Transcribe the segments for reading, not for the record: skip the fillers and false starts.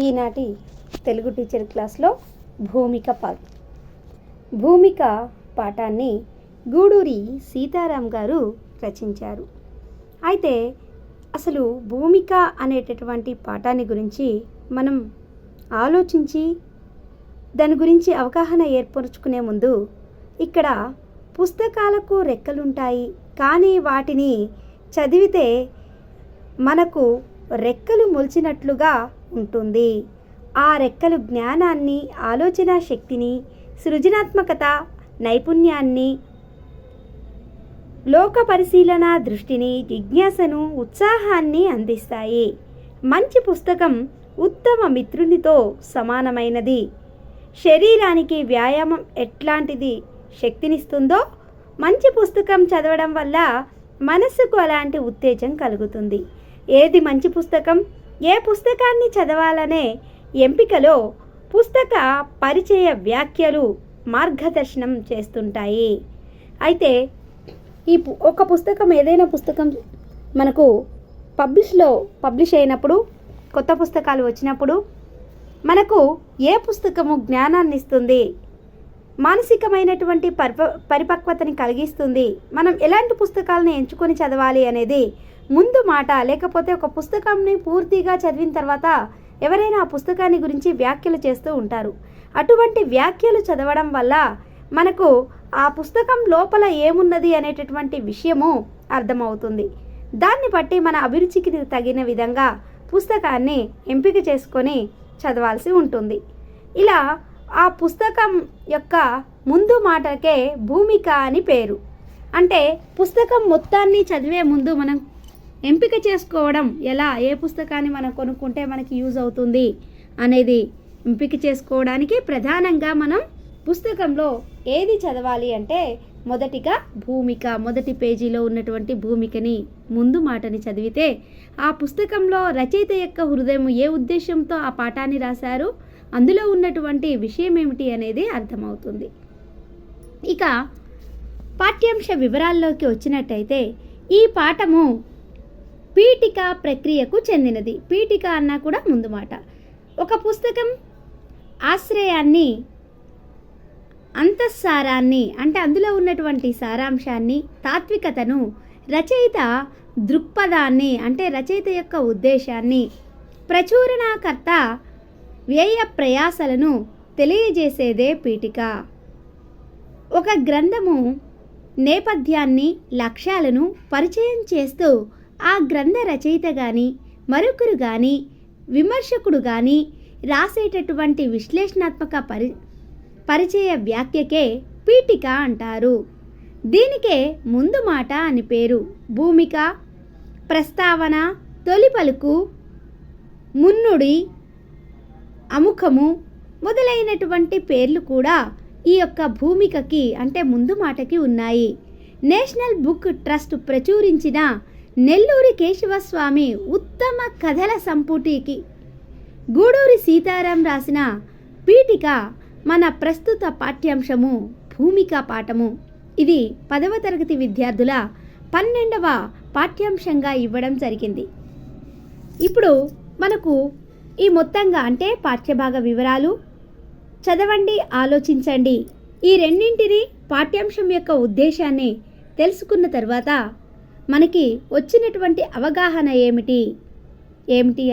ఈనాటి తెలుగు టీచర్ క్లాస్లో భూమిక పాఠాన్ని గూడూరి సీతారాం గారు రచించారు. అయితే అసలు భూమిక అనేటటువంటి పాఠాన్ని గురించి మనం ఆలోచించి దాని గురించి అవగాహన ఏర్పరచుకునే ముందు ఇక్కడ పుస్తకాలకు రెక్కలుంటాయి, కానీ వాటిని చదివితే మనకు రెక్కలు మొలిచినట్లుగా ఉంటుంది. ఆ రెక్కలు జ్ఞానాన్ని, ఆలోచన శక్తిని, సృజనాత్మకత, నైపుణ్యాన్ని, లోక పరిశీలన దృష్టిని, జిజ్ఞాసను, ఉత్సాహాన్ని అందిస్తాయి. మంచి పుస్తకం ఉత్తమ మిత్రునితో సమానమైనది. శరీరానికి వ్యాయామం ఎట్లాంటిది శక్తినిస్తుందో మంచి పుస్తకం చదవడం వల్ల మనసుకు అలాంటి ఉత్తేజం కలుగుతుంది. ఏది మంచి పుస్తకం, ఏ పుస్తకాన్ని చదవాలనే ఎంపికలో పుస్తక పరిచయ వ్యాఖ్యలు మార్గదర్శనం చేస్తుంటాయి. అయితే ఒక పుస్తకం, ఏదైనా పుస్తకం మనకు పబ్లిష్ అయినప్పుడు, కొత్త పుస్తకాలు వచ్చినప్పుడు మనకు ఏ పుస్తకము జ్ఞానాన్ని ఇస్తుంది, మానసికమైనటువంటి పరిపక్వతని కలిగిస్తుంది, మనం ఎలాంటి పుస్తకాలను ఎంచుకొని చదవాలి అనేది ముందు మాట. లేకపోతే ఒక పుస్తకాన్ని పూర్తిగా చదివిన తర్వాత ఎవరైనా ఆ పుస్తకాన్ని గురించి వ్యాఖ్యలు చేస్తూ ఉంటారు. అటువంటి వ్యాఖ్యలు చదవడం వల్ల మనకు ఆ పుస్తకం లోపల ఏమున్నది అనేటటువంటి విషయము అర్థమవుతుంది. దాన్ని బట్టి మన అభిరుచికి తగిన విధంగా పుస్తకాన్ని ఎంపిక చేసుకొని చదవాల్సి ఉంటుంది. ఇలా ఆ పుస్తకం యొక్క ముందు మాటకే భూమిక అని పేరు. అంటే పుస్తకం మొత్తాన్ని చదివే ముందు మనం ఎంపిక చేసుకోవడం ఎలా, ఏ పుస్తకాన్ని మనం కొనుక్కుంటే మనకి యూజ్ అవుతుంది అనేది ఎంపిక చేసుకోవడానికి ప్రధానంగా మనం పుస్తకంలో ఏది చదవాలి అంటే మొదటిగా భూమిక, మొదటి పేజీలో ఉన్నటువంటి భూమికని, ముందు మాటని చదివితే ఆ పుస్తకంలో రచయిత యొక్క హృదయం ఏ ఉద్దేశంతో ఆ పాఠాన్ని రాశారు, అందులో ఉన్నటువంటి విషయం ఏమిటి అనేది అర్థమవుతుంది. ఇక పాఠ్యాంశ వివరాల్లోకి వచ్చినట్టయితే ఈ పాఠము పీఠిక ప్రక్రియకు చెందినది. పీఠిక అన్నా కూడా ముందు మాట. ఒక పుస్తకం ఆశ్రయాన్ని, అంతఃసారాన్ని అంటే అందులో ఉన్నటువంటి సారాంశాన్ని, తాత్వికతను, రచయిత దృక్పథాన్ని అంటే రచయిత యొక్క ఉద్దేశాన్ని, ప్రచురణకర్త వ్యయ ప్రయాసలను తెలియజేసేదే పీఠిక. ఒక గ్రంథము నేపథ్యాన్ని, లక్ష్యాలను పరిచయం చేస్తూ ఆ గ్రంథ రచయిత కానీ, మరొకరు కానీ, విమర్శకుడు కానీ రాసేటటువంటి విశ్లేషణాత్మక పరిచయ వ్యాఖ్యకే పీఠిక అంటారు. దీనికే ముందు మాట అని పేరు. భూమిక, ప్రస్తావన, తొలి పలుకు, మున్నుడి, అముఖము మొదలైనటువంటి పేర్లు కూడా ఈ యొక్క భూమికకి అంటే ముందు మాటకి ఉన్నాయి. నేషనల్ బుక్ ట్రస్ట్ ప్రచురించిన నెల్లూరి కేశవస్వామి ఉత్తమ కథల సంపుటికి గూడూరి సీతారాం రాసిన పీఠిక మన ప్రస్తుత పాఠ్యాంశము భూమిక పాఠము. ఇది 10వ తరగతి విద్యార్థుల 12వ పాఠ్యాంశంగా ఇవ్వడం జరిగింది. ఇప్పుడు మనకు ఈ మొత్తంగా అంటే పాఠ్యభాగ వివరాలు, చదవండి, ఆలోచించండి, ఈ రెండింటిని పాఠ్యాంశం యొక్క ఉద్దేశాన్ని తెలుసుకున్న తర్వాత మనకి వచ్చినటువంటి అవగాహన ఏమిటి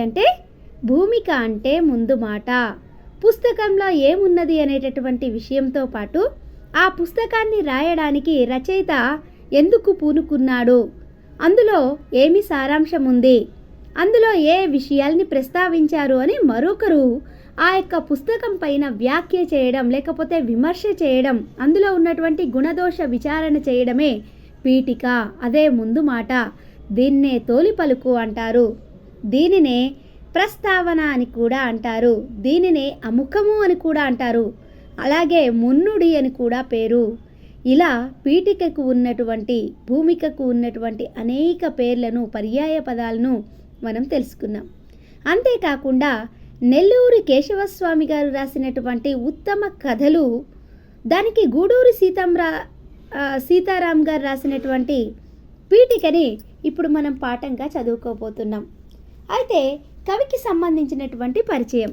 అంటే భూమిక అంటే ముందు మాట. పుస్తకంలో ఏమున్నది అనేటటువంటి విషయంతో పాటు ఆ పుస్తకాన్ని రాయడానికి రచయిత ఎందుకు పూనుకున్నాడు, అందులో ఏమి సారాంశం ఉంది, అందులో ఏ విషయాల్ని ప్రస్తావించారు అని మరొకరు ఆ యొక్క పుస్తకం పైన వ్యాఖ్య చేయడం, లేకపోతే విమర్శ చేయడం, అందులో ఉన్నటువంటి గుణదోష విచారణ చేయడమే పీఠిక. అదే ముందు మాట. దీన్నే తొలి పలుకు అంటారు, దీనినే ప్రస్తావన అని కూడా అంటారు, దీనినే అముఖము అని కూడా అంటారు, అలాగే మున్నుడి అని కూడా పేరు. ఇలా పీఠికకు ఉన్నటువంటి, భూమికకు ఉన్నటువంటి అనేక పేర్లను, పర్యాయ పదాలను మనం తెలుసుకున్నాం. అంతేకాకుండా నెల్లూరి కేశవస్వామి గారు రాసినటువంటి ఉత్తమ కథలు, దానికి గూడూరి సీతారాం గారు రాసినటువంటి పీఠికని ఇప్పుడు మనం పాఠంగా చదువుకోబోతున్నాం. అయితే కవికి సంబంధించినటువంటి పరిచయం.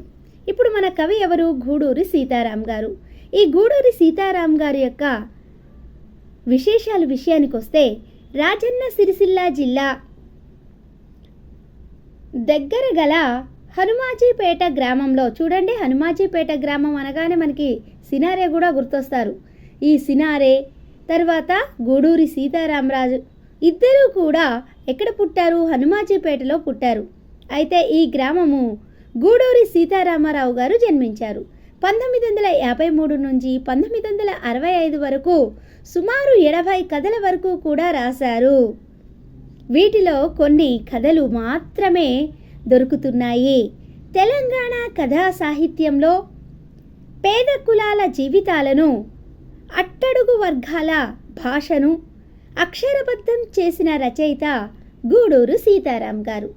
ఇప్పుడు మన కవి ఎవరు? గూడూరి సీతారాం గారు. ఈ గూడూరి సీతారాం గారి యొక్క విషయానికి వస్తే, రాజన్న సిరిసిల్ల జిల్లా దగ్గర గల హనుమాజీపేట గ్రామంలో, చూడండి హనుమాజీపేట గ్రామం అనగానే మనకి సినారే కూడా గుర్తొస్తారు. ఈ సినారే తర్వాత గూడూరి సీతారామరాజు ఇద్దరూ కూడా ఎక్కడ పుట్టారు? హనుమాజీపేటలో పుట్టారు. అయితే ఈ గ్రామము గూడూరి సీతారామరావు గారు జన్మించారు. 1953 నుంచి 1965 వరకు సుమారు 80 కథల వరకు కూడా రాశారు. వీటిలో కొన్ని కథలు మాత్రమే దొరుకుతున్నాయి. తెలంగాణ కథా సాహిత్యంలో పేద కులాల జీవితాలను, అట్టడుగు వర్గాల భాషను అక్షరబద్ధం చేసిన రచయిత గూడూరు సీతారాం గారు.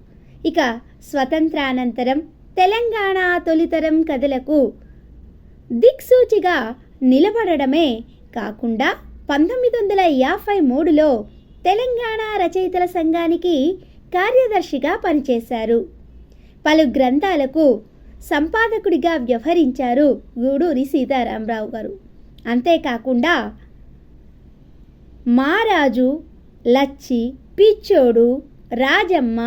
ఇక స్వతంత్రానంతరం తెలంగాణ తొలితరం కథలకు దిక్సూచిగా నిలబడడమే కాకుండా 1953లో తెలంగాణ రచయితల సంఘానికి కార్యదర్శిగా పనిచేశారు. పలు గ్రంథాలకు సంపాదకుడిగా వ్యవహరించారు గూడూరి సీతారామరావు గారు. అంతేకాకుండా మారాజు, లచ్చి, పిచ్చోడు, రాజమ్మ,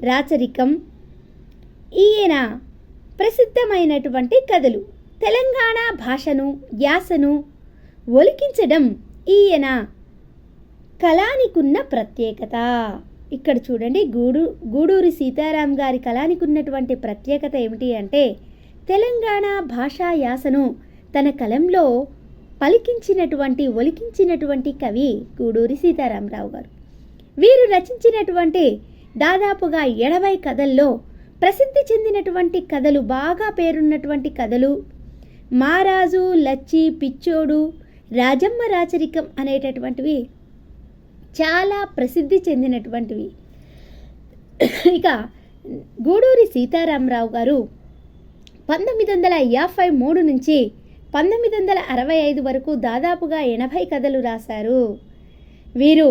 రాచరికం ఈయన ప్రసిద్ధమైనటువంటి కథలు. తెలంగాణ భాషను, యాసను ఒలికించడం ఈయన కళానికున్న ప్రత్యేకత. ఇక్కడ చూడండి, గూడూరి సీతారాం గారి కళానికి ఉన్నటువంటి ప్రత్యేకత ఏమిటి అంటే, తెలంగాణ భాషా యాసను తన కలంలో ఒలికించినటువంటి కవి గూడూరి సీతారామరావు గారు. వీరు రచించినటువంటి దాదాపుగా 80 కథల్లో ప్రసిద్ధి చెందినటువంటి కథలు, బాగా పేరున్నటువంటి కథలు మారాజు, లచ్చి, పిచ్చోడు, రాజమ్మ, రాచరికం అనేటటువంటివి చాలా ప్రసిద్ధి చెందినటువంటివి. ఇక గూడూరి సీతారామరావు గారు 1953 నుంచి 1965 వరకు దాదాపుగా 80 కథలు రాశారు. వీరు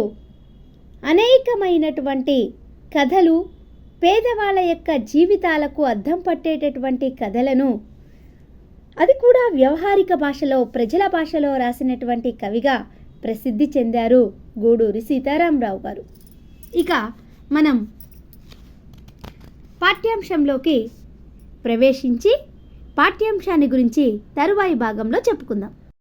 అనేకమైనటువంటి కథలు, పేదవాళ్ళ యొక్క జీవితాలకు అద్దం పట్టేటటువంటి కథలను, అది కూడా వ్యవహారిక భాషలో, ప్రజల భాషలో రాసినటువంటి కవిగా ప్రసిద్ధి చెందారు గూడూరి సీతారామరావు గారు. ఇక మనం పాఠ్యాంశంలోకి ప్రవేశించి పాఠ్యాంశాన్ని గురించి తరువాయి భాగంలో చెప్పుకుందాం.